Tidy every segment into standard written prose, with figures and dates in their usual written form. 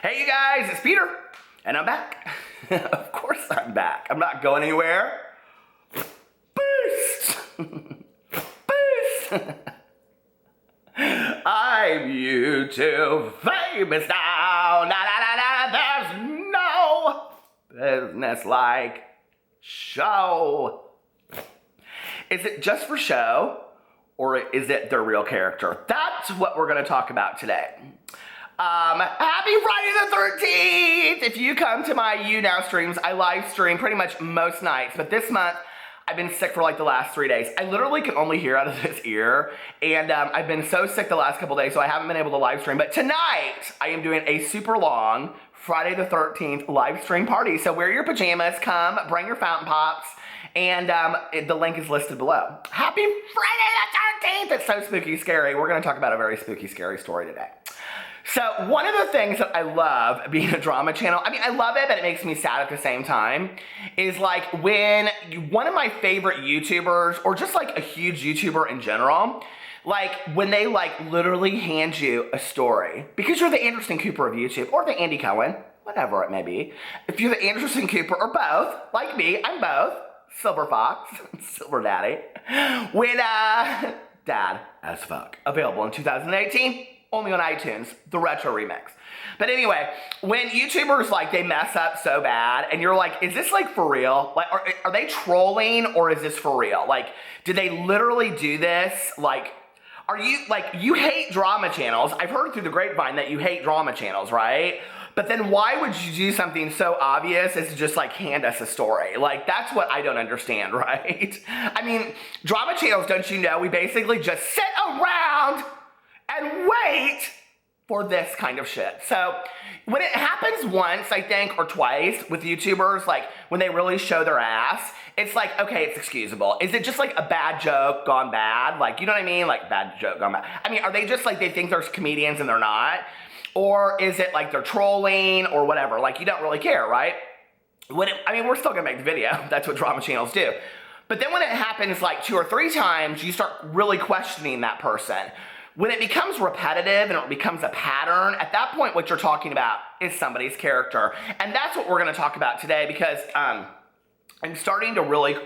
Hey you guys, it's Peter, and I'm back. Of course I'm back. I'm not going anywhere. Boost! Boost! I'm YouTube famous now. There's no business like show. Is it just for show, or is it their real character? That's what we're going to talk about today. Happy Friday the 13th! If you come to my YouNow streams, I live stream pretty much most nights, but this month, I've been sick for like the last 3 days. I literally can only hear out of this ear, and I've been so sick the last couple days, so I haven't been able to live stream. But tonight, I am doing a super long Friday the 13th live stream party. So wear your pajamas, come, bring your fountain pops, and the link is listed below. Happy Friday the 13th! It's so spooky scary. We're gonna talk about a very spooky scary story today. So one of the things that I love being a drama channel, I mean, I love it, but it makes me sad at the same time, is like when one of my favorite YouTubers, or just like a huge YouTuber in general, like when they like literally hand you a story, because you're the Anderson Cooper of YouTube, or the Andy Cohen, whatever it may be. If you're the Anderson Cooper, or both, like me, I'm both, Silver Fox, Silver Daddy, when, Dad as Fuck, available in 2018. Only on iTunes, the retro remix. But anyway, when YouTubers like they mess up so bad and you're like, is this like for real? Like, are they trolling or is this for real? Like, did they literally do this? Like, are you, like, you hate drama channels. I've heard through the grapevine that you hate drama channels, right? But then why would you do something so obvious as to just like hand us a story? Like, that's what I don't understand, right? I mean, drama channels, don't you know, we basically just sit around and wait for this kind of shit. So when it happens once, I think, or twice with YouTubers, like when they really show their ass, it's like, okay, it's excusable. Is it just like a bad joke gone bad? Like, you know what I mean? Like bad joke gone bad. I mean, are they just like, they think they're comedians and they're not? Or is it like they're trolling or whatever? Like you don't really care, right? I mean, we're still gonna make the video. That's what drama channels do. But then when it happens like 2 or 3 times, you start really questioning that person. When it becomes repetitive and it becomes a pattern, at that point what you're talking about is somebody's character. And that's what we're going to talk about today, because I'm starting to really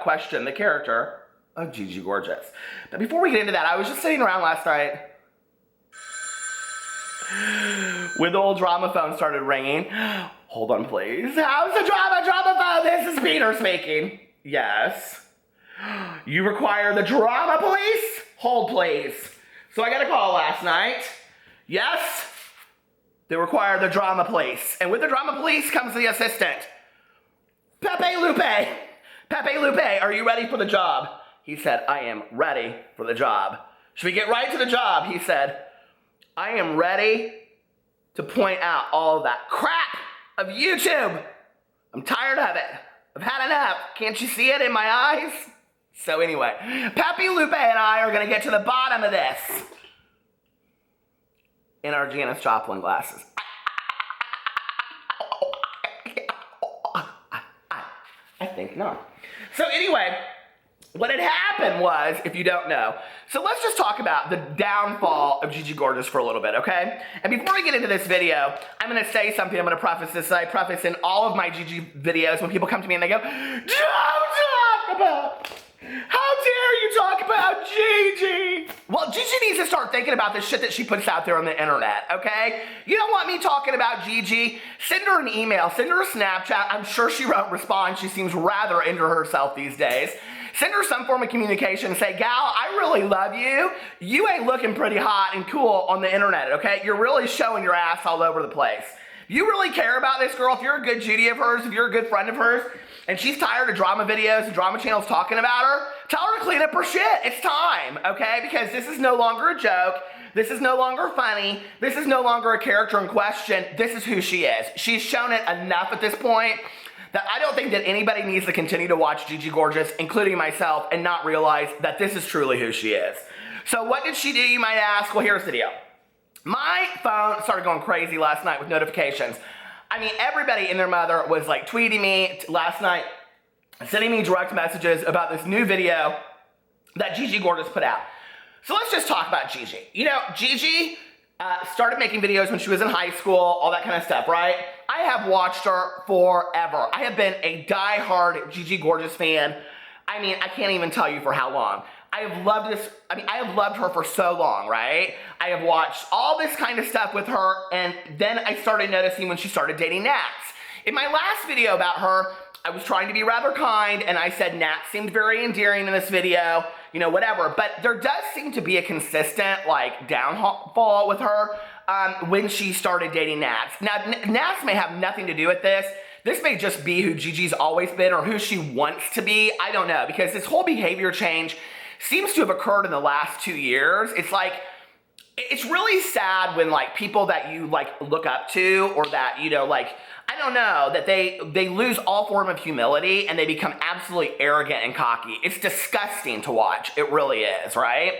question the character of Gigi Gorgeous. But before we get into that, I was just sitting around last night when the old drama phone started ringing. Hold on, please. How's the drama phone? This is Peter speaking. Yes. You require the drama police? Hold, please. So I got a call last night. Yes, they require the drama police. And with the drama police comes the assistant. Pepe Lupe, are you ready for the job? He said, I am ready for the job. Should we get right to the job? He said, I am ready to point out all of that crap of YouTube. I'm tired of it. I've had enough. Can't you see it in my eyes? So anyway, Pepe Lupe and I are going to get to the bottom of this in our Janis Joplin glasses. I think not. So anyway, what had happened was, if you don't know, so let's just talk about the downfall of Gigi Gorgeous for a little bit, okay? And before we get into this video, I'm going to say something. I'm going to preface this. I preface in all of my Gigi videos when people come to me and they go, don't talk about... How dare you talk about Gigi? Well, Gigi needs to start thinking about the shit that she puts out there on the internet, okay? You don't want me talking about Gigi? Send her an email, send her a Snapchat. I'm sure she won't respond. She seems rather into herself these days. Send her some form of communication and say, gal, I really love you. You ain't looking pretty hot and cool on the internet, okay? You're really showing your ass all over the place. You really care about this girl, if you're a good Judy of hers, if you're a good friend of hers, and she's tired of drama videos and drama channels talking about her, tell her to clean up her shit. It's time, okay? Because this is no longer a joke. This is no longer funny. This is no longer a character in question. This is who she is. She's shown it enough at this point that I don't think that anybody needs to continue to watch Gigi Gorgeous, including myself, and not realize that this is truly who she is. So what did she do, you might ask? Well, here's the deal. My phone started going crazy last night with notifications. I mean, everybody and their mother was like tweeting me last night, sending me direct messages about this new video that Gigi Gorgeous put out. So let's just talk about Gigi. You know, Gigi Started making videos when she was in high school, all that kind of stuff, right? I have watched her forever. I have been a diehard Gigi Gorgeous fan. I mean, I can't even tell you for how long. I have loved this, I have loved her for so long, right? I have watched all this kind of stuff with her, and then I started noticing when she started dating Nats. In my last video about her, I was trying to be rather kind, and I said Nat seemed very endearing in this video, you know, whatever. But there does seem to be a consistent, like, downfall with her when she started dating Nats. Now, Nats may have nothing to do with this. This may just be who Gigi's always been or who she wants to be. I don't know, because this whole behavior change seems to have occurred in the last 2 years. It's like, it's really sad when, like, people that you, like, look up to or that, you know, like, I don't know, that they lose all form of humility and they become absolutely arrogant and cocky. It's disgusting to watch. It really is, right?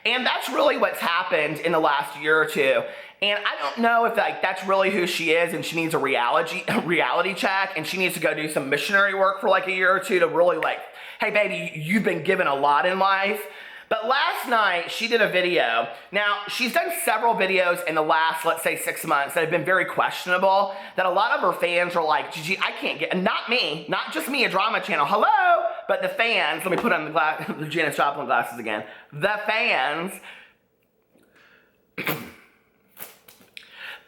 And that's really what's happened in the last year or two. And I don't know if, like, that's really who she is and she needs a reality check and she needs to go do some missionary work for like a year or two to really, like, hey baby, you've been given a lot in life. But last night, she did a video. Now, she's done several videos in the last, let's say, 6 months that have been very questionable, that a lot of her fans are like, Gigi, I can't get, and not me, not just me, a drama channel, hello, but the fans, let me put on the Janis Joplin glasses again, the fans,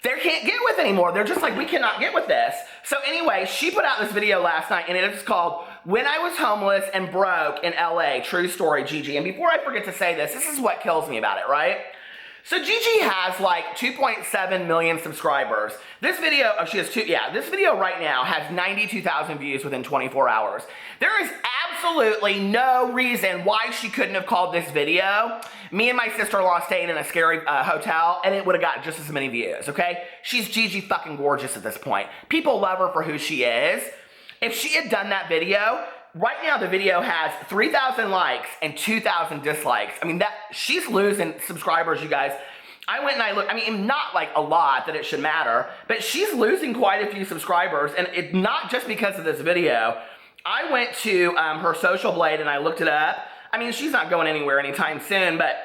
they can't get with anymore. They're just like, we cannot get with this. So anyway, she put out this video last night, and it is called When I Was Homeless and Broke in LA, True Story, Gigi. And before I forget to say this is what kills me about it, right? So Gigi has like 2.7 million subscribers. This video, oh, she has this video right now has 92,000 views within 24 hours. There is absolutely no reason why she couldn't have called this video. Me and my sister-in-law stayed in a scary hotel, and it would have gotten just as many views, okay? She's Gigi fucking gorgeous at this point. People love her for who she is. If she had done that video, right now the video has 3,000 likes and 2,000 dislikes. I mean, she's losing subscribers, you guys. I went and I looked, I mean, not like a lot that it should matter, but she's losing quite a few subscribers, and it's not just because of this video. I went to her social blade and I looked it up. I mean, she's not going anywhere anytime soon, but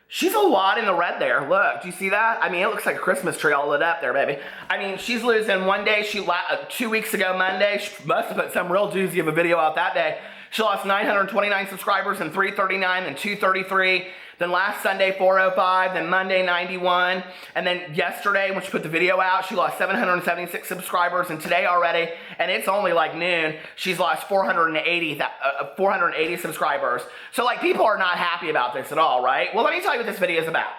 she's a lot in the red there. Look, do you see that? I mean, it looks like a Christmas tree all lit up there, baby. I mean, she's losing one day. 2 weeks ago, Monday, she must have put some real doozy of a video out that day. She lost 929 subscribers and 339 and 233. Then last Sunday, 405. Then Monday, 91. And then yesterday, when she put the video out, she lost 776 subscribers. And today already, and it's only like noon, she's lost 480 subscribers. So, like, people are not happy about this at all, right? Well, let me tell you what this video is about.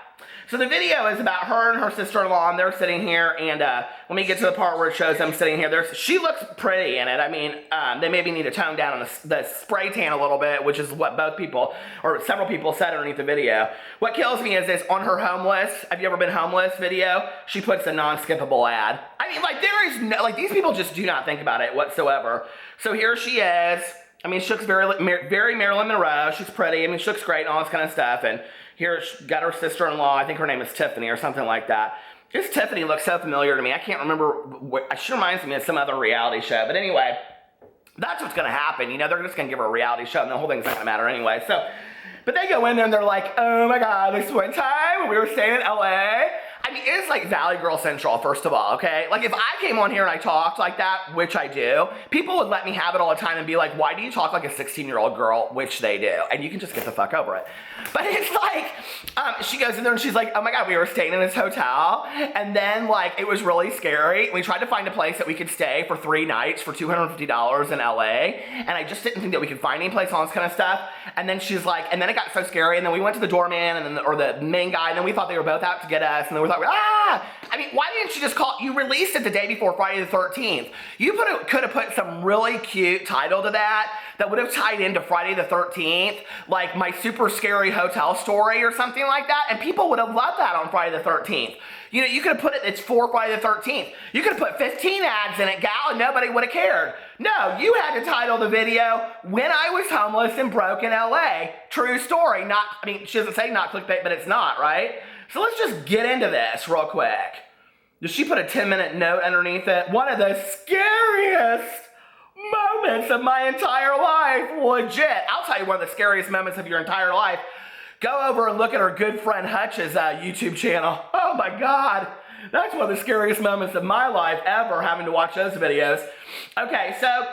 So the video is about her and her sister-in-law, and they're sitting here, and let me get to the part where it shows them sitting here. She looks pretty in it. I mean, they maybe need to tone down on the spray tan a little bit, which is what both people, or several people said underneath the video. What kills me is this, on her homeless, have you ever been homeless video, she puts a non-skippable ad. I mean, like, there is no, like, these people just do not think about it whatsoever. So here she is. I mean, she looks very Marilyn Monroe. She's pretty. I mean, she looks great and all this kind of stuff. And here she got her sister-in-law. I think her name is Tiffany or something like that. This Tiffany looks so familiar to me. I can't remember. She reminds me of some other reality show. But anyway, that's what's going to happen. You know, they're just going to give her a reality show, and the whole thing's not going to matter anyway. So, but they go in there and they're like, oh my God, this one time when we were staying in LA. I mean, it's like Valley Girl Central, first of all, okay? Like, if I came on here and I talked like that, which I do, people would let me have it all the time and be like, why do you talk like a 16-year-old girl? Which they do. And you can just get the fuck over it. But it's like, she goes in there and she's like, oh my God, we were staying in this hotel. And then, like, it was really scary. We tried to find a place that we could stay for 3 nights for $250 in LA. And I just didn't think that we could find any place, all this kind of stuff. And then she's like, and then it got so scary. And then we went to the doorman and then, or the main guy. And then we thought they were both out to get us. And then we thought, ah! I mean, why didn't you just call? You released it the day before Friday the 13th. You could have put some really cute title to that would have tied into Friday the 13th, like my super scary hotel story or something like that, and people would have loved that on Friday the 13th. You know, you could have put it's for Friday the 13th. You could have put 15 ads in it, gal, and nobody would have cared. No, you had to title the video, When I Was Homeless and Broke in LA, True Story. Not, I mean, she doesn't say not clickbait, but it's not, right? So let's just get into this real quick. Does she put a 10-minute note underneath it? One of the scariest moments of my entire life. Legit. I'll tell you one of the scariest moments of your entire life. Go over and look at our good friend Hutch's YouTube channel. Oh my God. That's one of the scariest moments of my life ever, having to watch those videos. Okay, so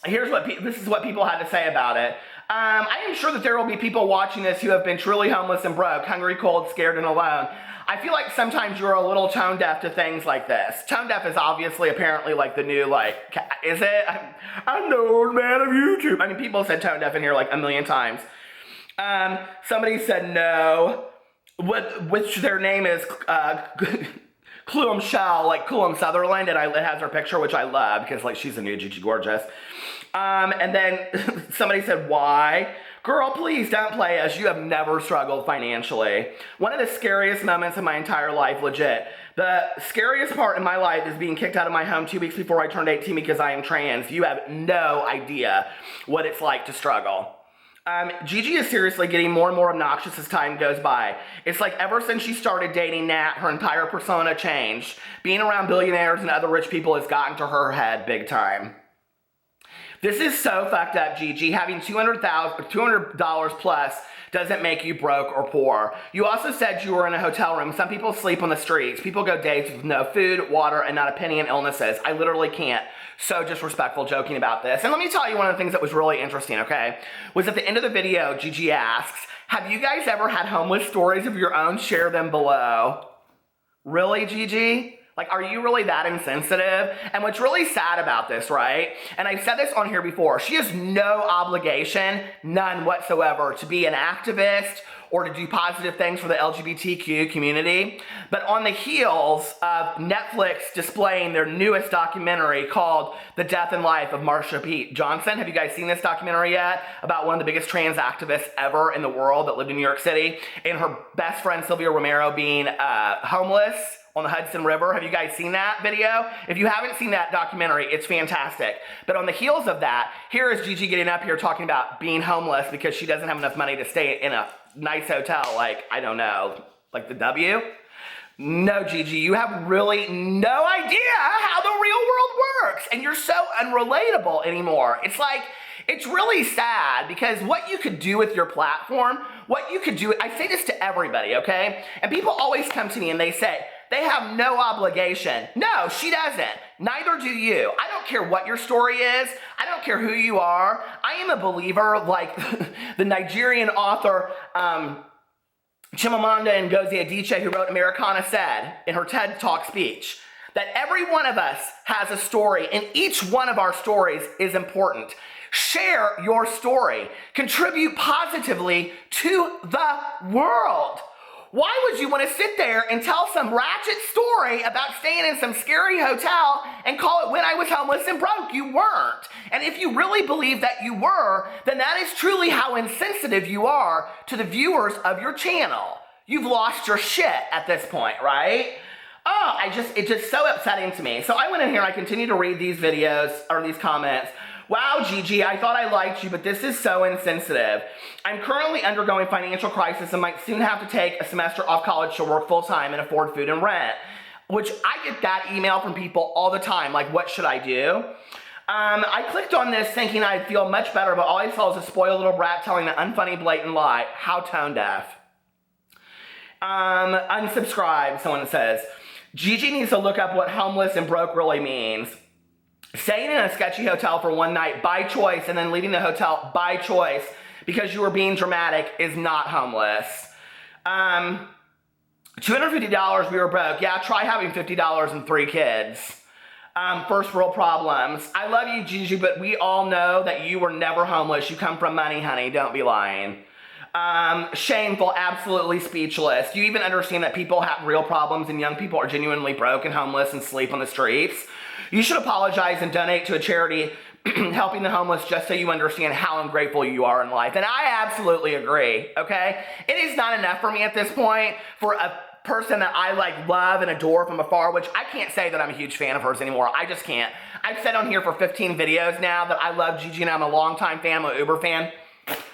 this is what people had to say about it. I am sure that there will be people watching this who have been truly homeless and broke, hungry, cold, scared, and alone. I feel like sometimes you're a little tone deaf to things like this. Tone deaf is obviously apparently like the new, like, is it? I'm the old man of YouTube. I mean, people said tone deaf in here like a million times. Somebody said no, which their name is Clum Shell, like Clum Sutherland, and it has her picture, which I love because like she's a new Gigi gorgeous. And then somebody said, why? Girl, please don't play us. You have never struggled financially. One of the scariest moments of my entire life, legit. The scariest part in my life is being kicked out of my home 2 weeks before I turned 18 because I am trans. You have no idea what it's like to struggle. Gigi is seriously getting more and more obnoxious as time goes by. It's like ever since she started dating Nat, her entire persona changed. Being around billionaires and other rich people has gotten to her head big time. This is so fucked up, Gigi. Having $200 plus doesn't make you broke or poor. You also said you were in a hotel room. Some people sleep on the streets. People go days with no food, water, and not a penny in illnesses. I literally can't. So disrespectful joking about this. And let me tell you one of the things that was really interesting, okay? Was at the end of the video, Gigi asks, have you guys ever had homeless stories of your own? Share them below. Really, Gigi? Like, are you really that insensitive? And what's really sad about this, right? And I've said this on here before. She has no obligation, none whatsoever, to be an activist or to do positive things for the LGBTQ community. But on the heels of Netflix displaying their newest documentary called The Death and Life of Marsha P. Johnson, have you guys seen this documentary yet? About one of the biggest trans activists ever in the world that lived in New York City, and her best friend Sylvia Romero being homeless on the Hudson River. Have you guys seen that video? If you haven't seen that documentary, it's fantastic. But on the heels of that, here is Gigi getting up here talking about being homeless because she doesn't have enough money to stay in a nice hotel, like, I don't know, like the W? No, Gigi, you have really no idea how the real world works, and you're so unrelatable anymore. It's like, it's really sad because what you could do with your platform, what you could do, I say this to everybody, okay? And people always come to me and they say, they have no obligation. No, she doesn't. Neither do you. I don't care what your story is. I don't care who you are. I am a believer, like the Nigerian author, Chimamanda Ngozi Adichie, who wrote Americana, said in her TED Talk speech, that every one of us has a story, and each one of our stories is important. Share your story. Contribute positively to the world. Why would you want to sit there and tell some ratchet story about staying in some scary hotel and call it when I was homeless and broke? You weren't. And if you really believe that you were, then that is truly how insensitive you are to the viewers of your channel. You've lost your shit at this point, right? Oh, it's just so upsetting to me. So I went in here and I continue to read these videos or these comments. Wow, Gigi, I thought I liked you, but this is so insensitive. I'm currently undergoing financial crisis and might soon have to take a semester off college to work full-time and afford food and rent. Which I get that email from people all the time, like, what should I do? I clicked on this thinking I'd feel much better, but all I saw was a spoiled little brat telling an unfunny, blatant lie. How tone deaf. Unsubscribe, someone says. Gigi needs to look up what homeless and broke really means. Staying in a sketchy hotel for one night by choice and then leaving the hotel by choice because you were being dramatic is not homeless. $250, we were broke. Yeah, try having $50 and 3 kids. First world problems. I love you, Gigi, but we all know that you were never homeless. You come from money, honey. Don't be lying. Shameful, absolutely speechless. Do you even understand that people have real problems and young people are genuinely broke and homeless and sleep on the streets? You should apologize and donate to a charity helping the homeless just so you understand how ungrateful you are in life. And I absolutely agree, okay? It is not enough for me at this point for a person that I like love and adore from afar, which I can't say that I'm a huge fan of hers anymore. I just can't. I've said on here for 15 videos now that I love Gigi and I'm a longtime fan, I'm an Uber fan.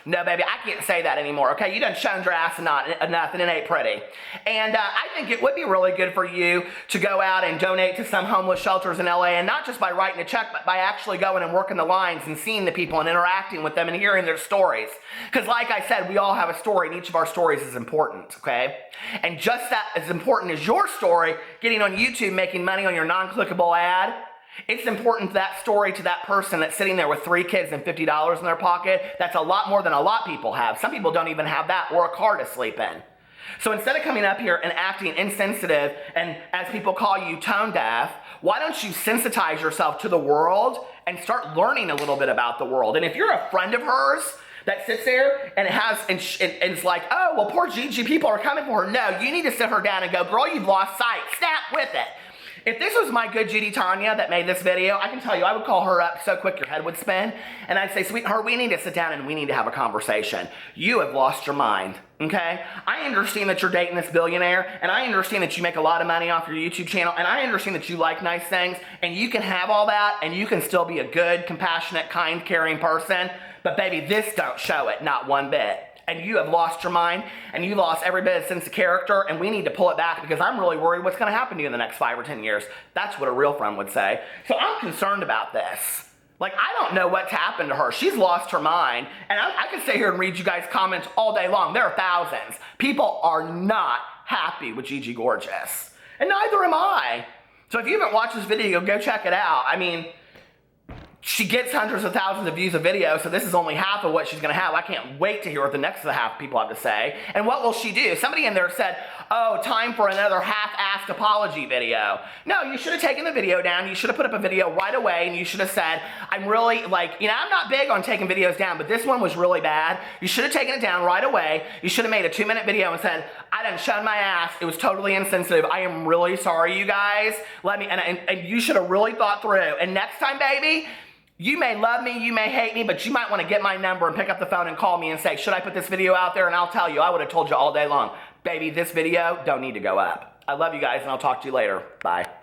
No, baby, I can't say that anymore, okay? You done shown your ass enough and it ain't pretty. And I think it would be really good for you to go out and donate to some homeless shelters in LA, and not just by writing a check, but by actually going and working the lines and seeing the people and interacting with them and hearing their stories. Because like I said, we all have a story, and each of our stories is important, okay? And just that as important as your story, getting on YouTube, making money on your non-clickable ad, it's important that story to that person that's sitting there with 3 kids and $50 in their pocket. That's a lot more than a lot of people have. Some people don't even have that or a car to sleep in. So instead of coming up here and acting insensitive and, as people call you, tone deaf, why don't you sensitize yourself to the world and start learning a little bit about the world? And if you're a friend of hers that sits there and it's like, oh, well, poor Gigi, people are coming for her. No, you need to sit her down and go, girl, you've lost sight. Snap with it. If this was my good Judy Tanya that made this video, I can tell you I would call her up so quick your head would spin, and I'd say, sweetheart, we need to sit down and we need to have a conversation. You have lost your mind, okay? I understand that you're dating this billionaire, and I understand that you make a lot of money off your YouTube channel, and I understand that you like nice things, and you can have all that, and you can still be a good, compassionate, kind, caring person, but baby, this don't show it, not one bit. And you have lost your mind, and you lost every bit of sense of character, and we need to pull it back because I'm really worried what's going to happen to you in the next 5 or 10 years. That's what a real friend would say. So I'm concerned about this. Like, I don't know what's happened to her. She's lost her mind, and I could sit here and read you guys' comments all day long. There are thousands. People are not happy with Gigi Gorgeous, and neither am I. So if you haven't watched this video, go check it out. I mean, she gets hundreds of thousands of views a video, so this is only half of what she's going to have. I can't wait to hear what the next half people have to say. And what will she do? Somebody in there said, oh, time for another half-assed apology video. No, you should have taken the video down. You should have put up a video right away, and you should have said, I'm really, like, you know, I'm not big on taking videos down, but this one was really bad. You should have taken it down right away. You should have made a 2-minute video and said, I done shown my ass. It was totally insensitive. I am really sorry, you guys. And you should have really thought through. And next time, baby, you may love me, you may hate me, but you might want to get my number and pick up the phone and call me and say, should I put this video out there? And I'll tell you, I would have told you all day long, baby, this video don't need to go up. I love you guys, and I'll talk to you later. Bye.